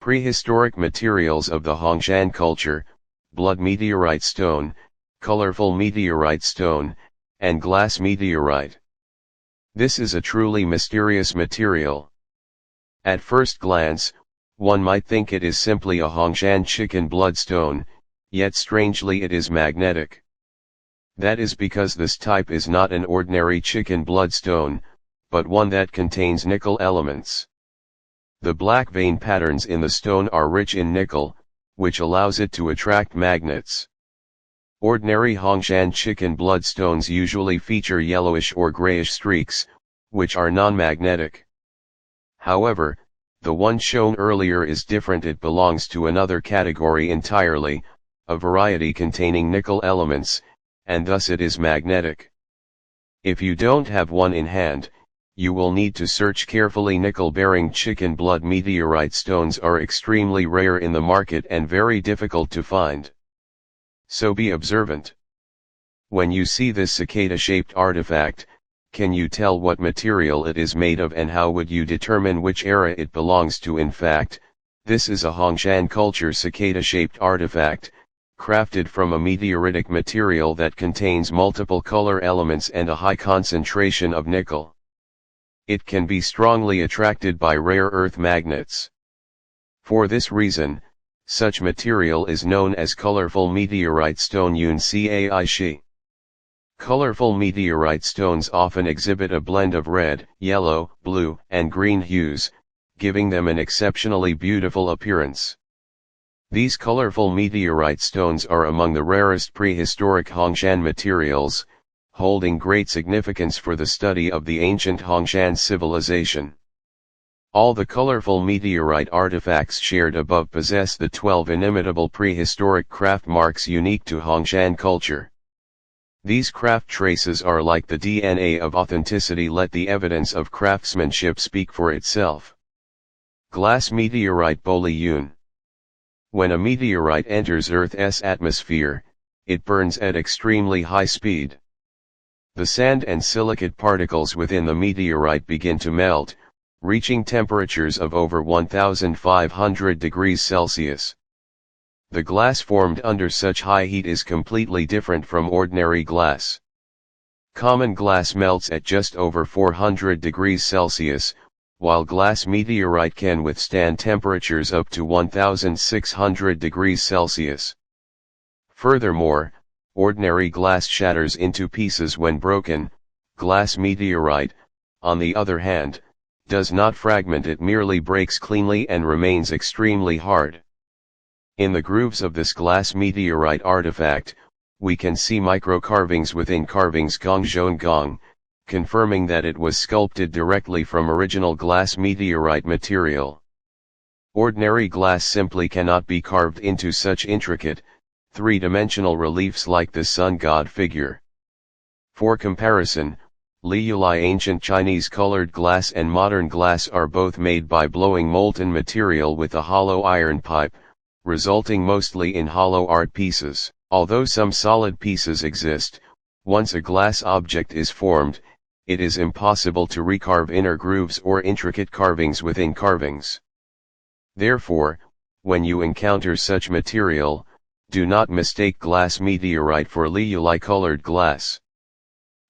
Prehistoric materials of the Hongshan culture: blood meteorite stone, colorful meteorite stone, and glass meteorite. This is a truly mysterious material. At first glance, one might think it is simply a Hongshan chicken blood stone, yet strangely it is magnetic. That is because this type is not an ordinary chicken blood stone, but one that contains nickel elements. The black vein patterns in the stone are rich in nickel, which allows it to attract magnets. Ordinary Hongshan chicken blood stones usually feature yellowish or grayish streaks, which are non-magnetic. However, the one shown earlier is different. It belongs to another category entirely, a variety containing nickel elements, and thus it is magnetic. If you don't have one in hand, you will need to search carefully. Nickel-bearing chicken blood meteorite stones are extremely rare in the market and very difficult to find. So be observant. When you see this cicada-shaped artifact, can you tell what material it is made of, and how would you determine which era it belongs to? In fact, this is a Hongshan culture cicada-shaped artifact, crafted from a meteoritic material that contains multiple color elements and a high concentration of nickel. It can be strongly attracted by rare earth magnets. For this reason, such material is known as colorful meteorite stone yun cai shi. Colorful meteorite stones often exhibit a blend of red, yellow, blue, and green hues, giving them an exceptionally beautiful appearance. These colorful meteorite stones are among the rarest prehistoric Hongshan materials, holding great significance for the study of the ancient Hongshan civilization. All the colorful meteorite artifacts shared above possess the 12 inimitable prehistoric craft marks unique to Hongshan culture. These craft traces are like the DNA of authenticity. Let the evidence of craftsmanship speak for itself. Glass meteorite Boli Yun. When a meteorite enters Earth's atmosphere, it burns at extremely high speed. The sand and silicate particles within the meteorite begin to melt, reaching temperatures of over 1500 degrees Celsius. The glass formed under such high heat is completely different from ordinary glass. Common glass melts at just over 400 degrees Celsius, while glass meteorite can withstand temperatures up to 1600 degrees Celsius. Furthermore, ordinary glass shatters into pieces when broken. Glass meteorite, on the other hand, does not fragment. It merely breaks cleanly and remains extremely hard. In the grooves of this glass meteorite artifact, we can see micro-carvings within carvings Gong, confirming that it was sculpted directly from original glass meteorite material. Ordinary glass simply cannot be carved into such intricate, three-dimensional reliefs like the sun god figure. For comparison, liuli ancient Chinese colored glass and modern glass are both made by blowing molten material with a hollow iron pipe, resulting mostly in hollow art pieces. Although some solid pieces exist, once a glass object is formed, it is impossible to recarve inner grooves or intricate carvings within carvings. Therefore, when you encounter such material, do not mistake glass meteorite for liuli colored glass.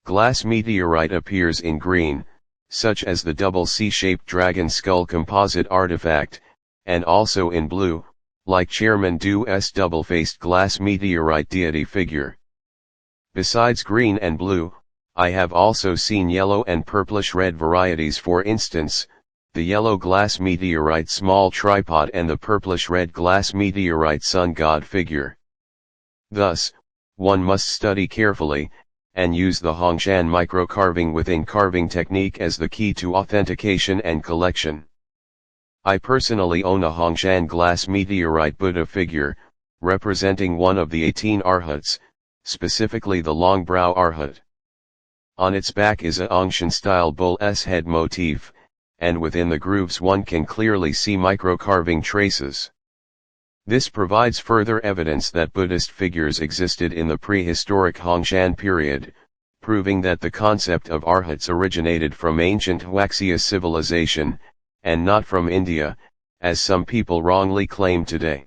Glass meteorite appears in green, such as the double C-shaped dragon skull composite artifact, and also in blue, like Chairman Du's double-faced glass meteorite deity figure. Besides green and blue, I have also seen yellow and purplish-red varieties. For instance, the yellow glass meteorite small tripod and the purplish-red glass meteorite sun god figure. Thus, one must study carefully, and use the Hongshan micro-carving within carving technique as the key to authentication and collection. I personally own a Hongshan glass meteorite Buddha figure, representing one of the 18 Arhats, specifically the long brow Arhat. On its back is a Hongshan-style bull's head motif, and within the grooves one can clearly see micro-carving traces. This provides further evidence that Buddhist figures existed in the prehistoric Hongshan period, proving that the concept of Arhats originated from ancient Huaxia civilization, and not from India, as some people wrongly claim today.